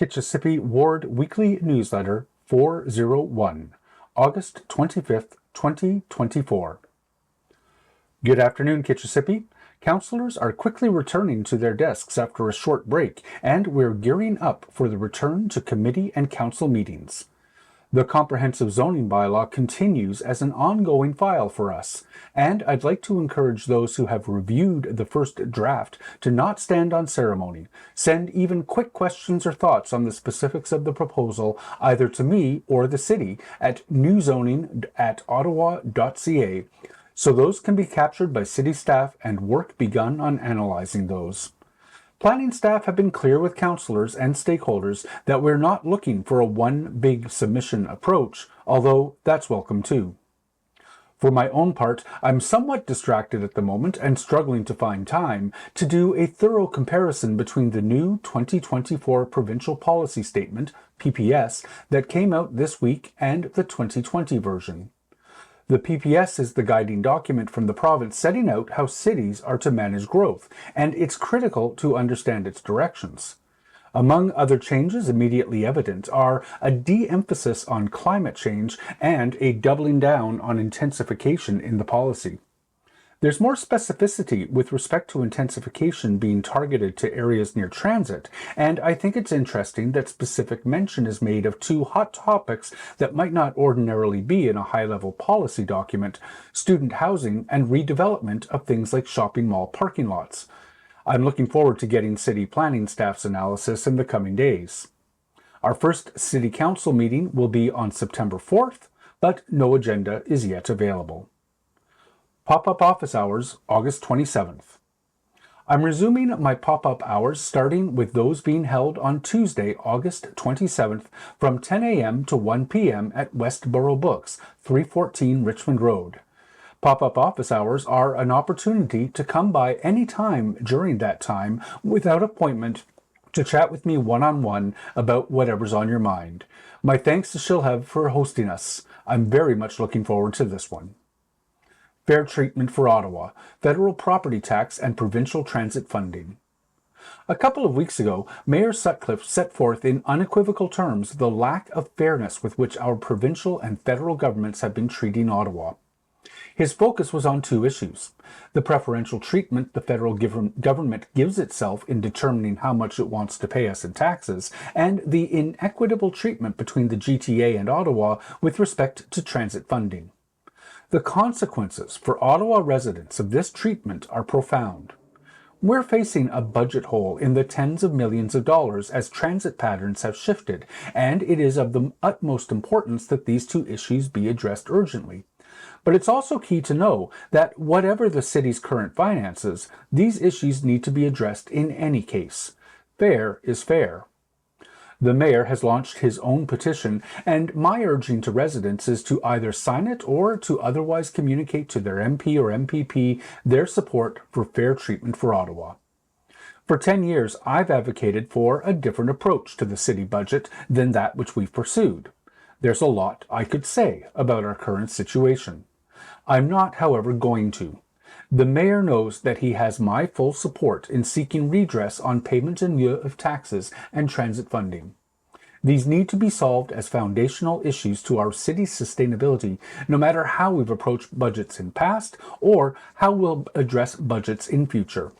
Kitchissippi Ward Weekly Newsletter 401, August 25th, 2024. Good afternoon, Kitchissippi. Councillors are quickly returning to their desks after a short break, and we're gearing up for the return to committee and council meetings. The comprehensive zoning bylaw continues as an ongoing file for us, and I'd like to encourage those who have reviewed the first draft to not stand on ceremony. Send even quick questions or thoughts on the specifics of the proposal either to me or the city at newzoning@ottawa.ca, so those can be captured by city staff and work begun on analyzing those. Planning staff have been clear with councillors and stakeholders that we're not looking for a one big submission approach, although that's welcome too. For my own part, I'm somewhat distracted at the moment and struggling to find time to do a thorough comparison between the new 2024 Provincial Policy Statement, PPS, that came out this week and the 2020 version. The PPS is the guiding document from the province setting out how cities are to manage growth, and it's critical to understand its directions. Among other changes immediately evident are a de-emphasis on climate change and a doubling down on intensification in the policy. There's more specificity with respect to intensification being targeted to areas near transit, and I think it's interesting that specific mention is made of two hot topics that might not ordinarily be in a high-level policy document: student housing and redevelopment of things like shopping mall parking lots. I'm looking forward to getting city planning staff's analysis in the coming days. Our first city council meeting will be on September 4th, but no agenda is yet available. Pop-up office hours, August 27th. I'm resuming my pop-up hours starting with those being held on Tuesday, August 27th from 10 a.m. to 1 p.m. at Westboro Books, 314 Richmond Road. Pop-up office hours are an opportunity to come by any time during that time without appointment to chat with me one-on-one about whatever's on your mind. My thanks to Shilhev for hosting us. I'm very much looking forward to this one. Fair treatment for Ottawa, federal property tax and provincial transit funding. A couple of weeks ago, Mayor Sutcliffe set forth in unequivocal terms the lack of fairness with which our provincial and federal governments have been treating Ottawa. His focus was on two issues: the preferential treatment the federal government gives itself in determining how much it wants to pay us in taxes, and the inequitable treatment between the GTA and Ottawa with respect to transit funding. The consequences for Ottawa residents of this treatment are profound. We're facing a budget hole in the tens of millions of dollars as transit patterns have shifted, and it is of the utmost importance that these two issues be addressed urgently. But it's also key to know that whatever the city's current finances, these issues need to be addressed in any case. Fair is fair. The mayor has launched his own petition, and my urging to residents is to either sign it or to otherwise communicate to their MP or MPP their support for fair treatment for Ottawa. For 10 years, I've advocated for a different approach to the city budget than that which we've pursued. There's a lot I could say about our current situation. I'm not, however, going to. The mayor knows that he has my full support in seeking redress on payment in lieu of taxes and transit funding. These need to be solved as foundational issues to our city's sustainability, no matter how we've approached budgets in past or how we'll address budgets in future.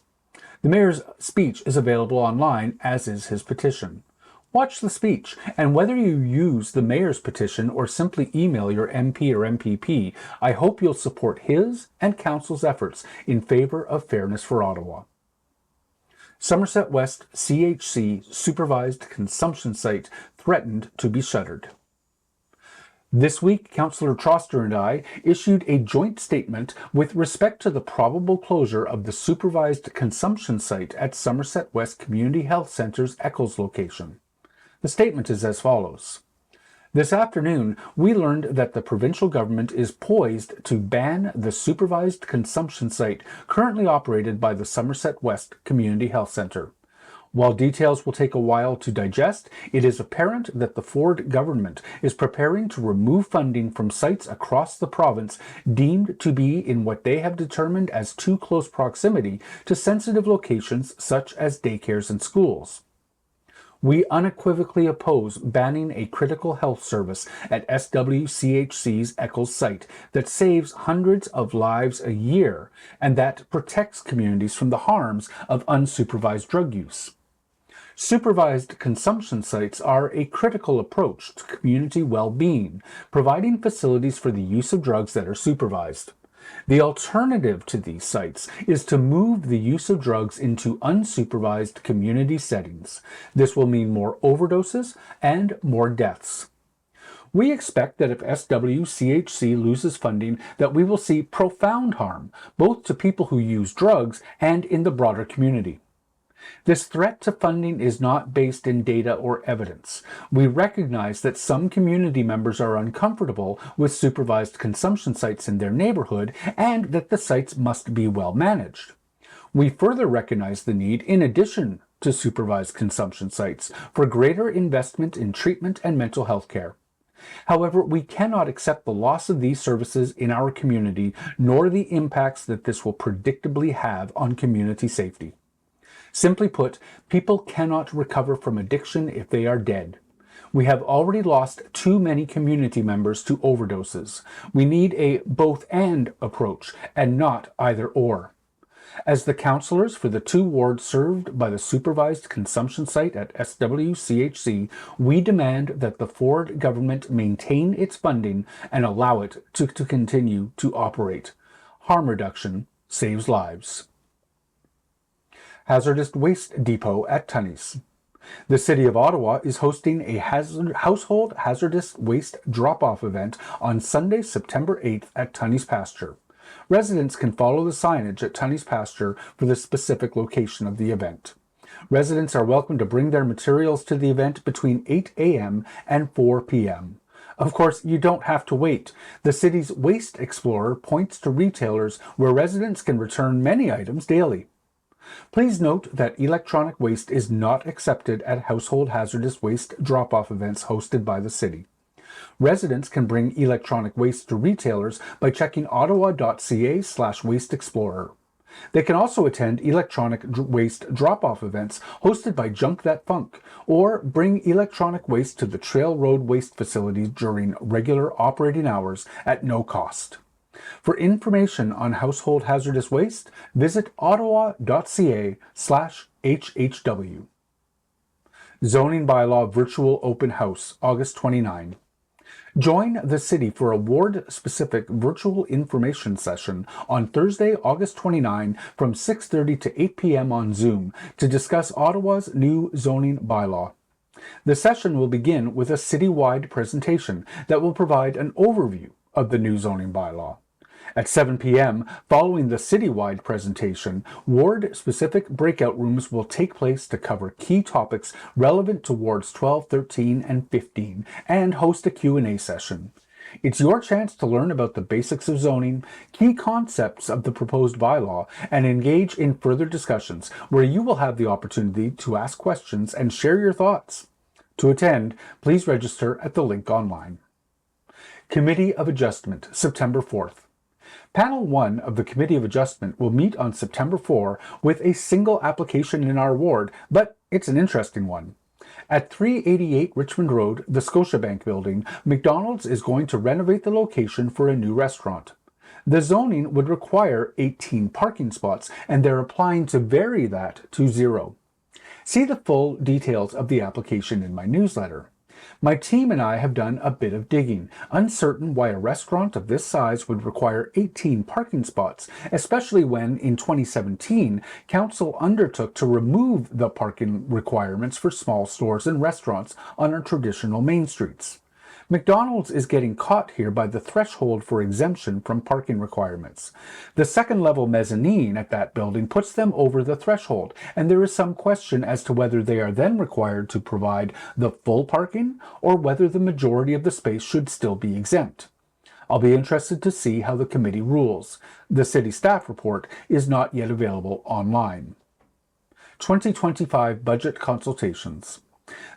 The mayor's speech is available online, as is his petition. Watch the speech, and whether you use the mayor's petition or simply email your MP or MPP, I hope you'll support his and council's efforts in favor of fairness for Ottawa. Somerset West CHC supervised consumption site threatened to be shuttered. This week, Councillor Troster and I issued a joint statement with respect to the probable closure of the supervised consumption site at Somerset West Community Health Centre's Eccles location. The statement is as follows. This afternoon, we learned that the provincial government is poised to ban the supervised consumption site currently operated by the Somerset West Community Health Centre. While details will take a while to digest, it is apparent that the Ford government is preparing to remove funding from sites across the province deemed to be in what they have determined as too close proximity to sensitive locations such as daycares and schools. We unequivocally oppose banning a critical health service at SWCHC's Eccles site that saves hundreds of lives a year and that protects communities from the harms of unsupervised drug use. Supervised consumption sites are a critical approach to community well-being, providing facilities for the use of drugs that are supervised. The alternative to these sites is to move the use of drugs into unsupervised community settings. This will mean more overdoses and more deaths. We expect that if SWCHC loses funding, that we will see profound harm, both to people who use drugs and in the broader community. This threat to funding is not based in data or evidence. We recognize that some community members are uncomfortable with supervised consumption sites in their neighborhood and that the sites must be well managed. We further recognize the need, in addition to supervised consumption sites, for greater investment in treatment and mental health care. However, we cannot accept the loss of these services in our community, nor the impacts that this will predictably have on community safety. Simply put, people cannot recover from addiction if they are dead. We have already lost too many community members to overdoses. We need a both-and approach and not either-or. As the counselors for the 2 wards served by the supervised consumption site at SWCHC, we demand that the Ford government maintain its funding and allow it to continue to operate. Harm reduction saves lives. Hazardous Waste Depot at Tunney's. The City of Ottawa is hosting a household hazardous waste drop-off event on Sunday, September 8th at Tunney's Pasture. Residents can follow the signage at Tunney's Pasture for the specific location of the event. Residents are welcome to bring their materials to the event between 8 a.m. and 4 p.m. Of course, you don't have to wait. The city's Waste Explorer points to retailers where residents can return many items daily. Please note that electronic waste is not accepted at household hazardous waste drop-off events hosted by the city. Residents can bring electronic waste to retailers by checking ottawa.ca/wasteexplorer. They can also attend electronic waste drop-off events hosted by Junk That Funk, or bring electronic waste to the Trail Road Waste Facility during regular operating hours at no cost. For information on household hazardous waste, visit ottawa.ca/HHW. Zoning Bylaw Virtual Open House, August 29. Join the city for a ward-specific virtual information session on Thursday, August 29 from 6:30 to 8 p.m. on Zoom to discuss Ottawa's new zoning bylaw. The session will begin with a citywide presentation that will provide an overview of the new zoning bylaw. At 7 p.m., following the citywide presentation, ward-specific breakout rooms will take place to cover key topics relevant to wards 12, 13, and 15, and host a Q&A session. It's your chance to learn about the basics of zoning, key concepts of the proposed bylaw, and engage in further discussions where you will have the opportunity to ask questions and share your thoughts. To attend, please register at the link online. Committee of Adjustment, September 4th. Panel 1 of the Committee of Adjustment will meet on September 4 with a single application in our ward, but it's an interesting one. At 388 Richmond Road, the Scotiabank building, McDonald's is going to renovate the location for a new restaurant. The zoning would require 18 parking spots, and they're applying to vary that to 0. See the full details of the application in my newsletter. My team and I have done a bit of digging, uncertain why a restaurant of this size would require 18 parking spots, especially when, in 2017, Council undertook to remove the parking requirements for small stores and restaurants on our traditional main streets. McDonald's is getting caught here by the threshold for exemption from parking requirements. The second-level mezzanine at that building puts them over the threshold, and there is some question as to whether they are then required to provide the full parking or whether the majority of the space should still be exempt. I'll be interested to see how the committee rules. The city staff report is not yet available online. 2025 budget consultations.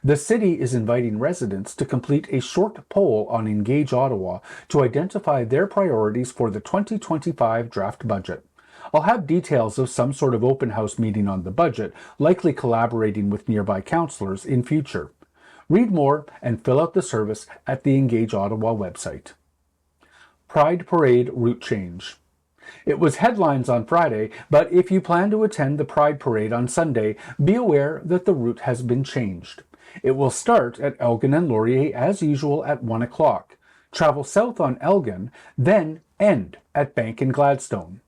The city is inviting residents to complete a short poll on Engage Ottawa to identify their priorities for the 2025 draft budget. I'll have details of some sort of open house meeting on the budget, likely collaborating with nearby councillors in future. Read more and fill out the service at the Engage Ottawa website. Pride Parade route change. It was headlines on Friday, but if you plan to attend the Pride Parade on Sunday, be aware that the route has been changed. It will start at Elgin and Laurier as usual at 1 o'clock, travel south on Elgin, then end at Bank and Gladstone.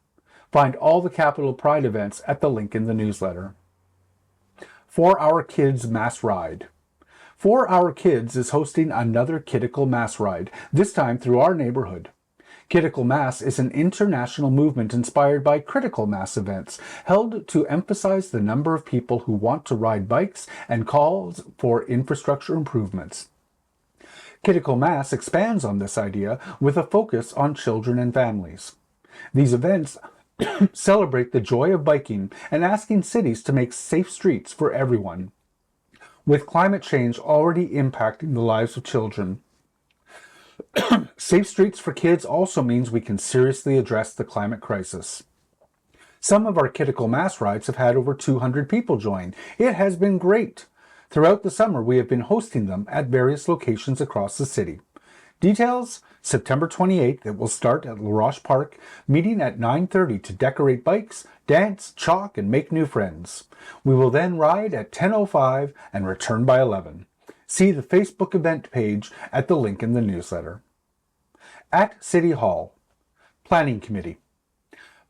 Find all the Capital Pride events at the link in the newsletter. For Our Kids Mass Ride. For Our Kids is hosting another Kidical Mass Ride, this time through our neighborhood. Kidical Mass is an international movement inspired by critical mass events, held to emphasize the number of people who want to ride bikes and calls for infrastructure improvements. Kidical Mass expands on this idea with a focus on children and families. These events celebrate the joy of biking and asking cities to make safe streets for everyone. With climate change already impacting the lives of children, safe streets for kids also means we can seriously address the climate crisis. Some of our Kidical Mass rides have had over 200 people join. It has been great. Throughout the summer, we have been hosting them at various locations across the city. Details, September 28th, it will start at La Roche Park, meeting at 9:30 to decorate bikes, dance, chalk, and make new friends. We will then ride at 10:05 and return by 11. See the Facebook event page at the link in the newsletter. At City Hall, Planning Committee.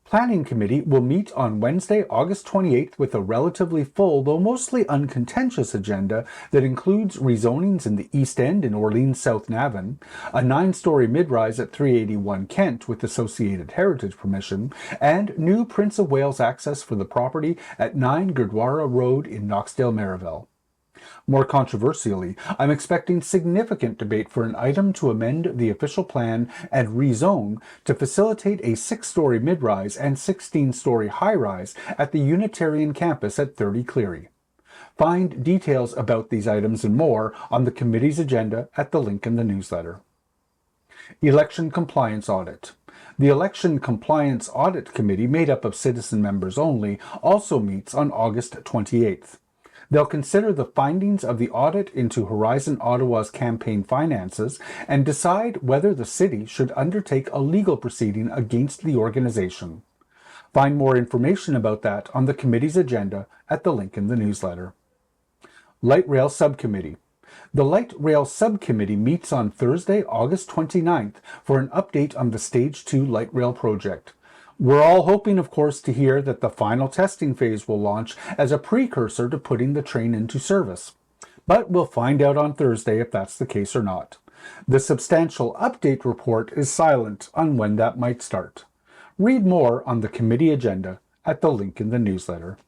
Planning Committee will meet on Wednesday, August 28th with a relatively full, though mostly uncontentious agenda that includes rezonings in the East End in Orleans South Navan, a 9-story mid-rise at 381 Kent with associated heritage permission, and new Prince of Wales access for the property at 9 Gurdwara Road in Knoxdale, Marieville. More controversially, I'm expecting significant debate for an item to amend the official plan and rezone to facilitate a 6-story mid-rise and 16-story high-rise at the Unitarian campus at 30 Cleary. Find details about these items and more on the committee's agenda at the link in the newsletter. Election Compliance Audit. The Election Compliance Audit Committee, made up of citizen members only, also meets on August 28th. They'll consider the findings of the audit into Horizon Ottawa's campaign finances and decide whether the city should undertake a legal proceeding against the organization. Find more information about that on the committee's agenda at the link in the newsletter. Light Rail Subcommittee. The Light Rail Subcommittee meets on Thursday, August 29th for an update on the Stage 2 Light Rail project. We're all hoping, of course, to hear that the final testing phase will launch as a precursor to putting the train into service. But we'll find out on Thursday if that's the case or not. The substantial update report is silent on when that might start. Read more on the committee agenda at the link in the newsletter.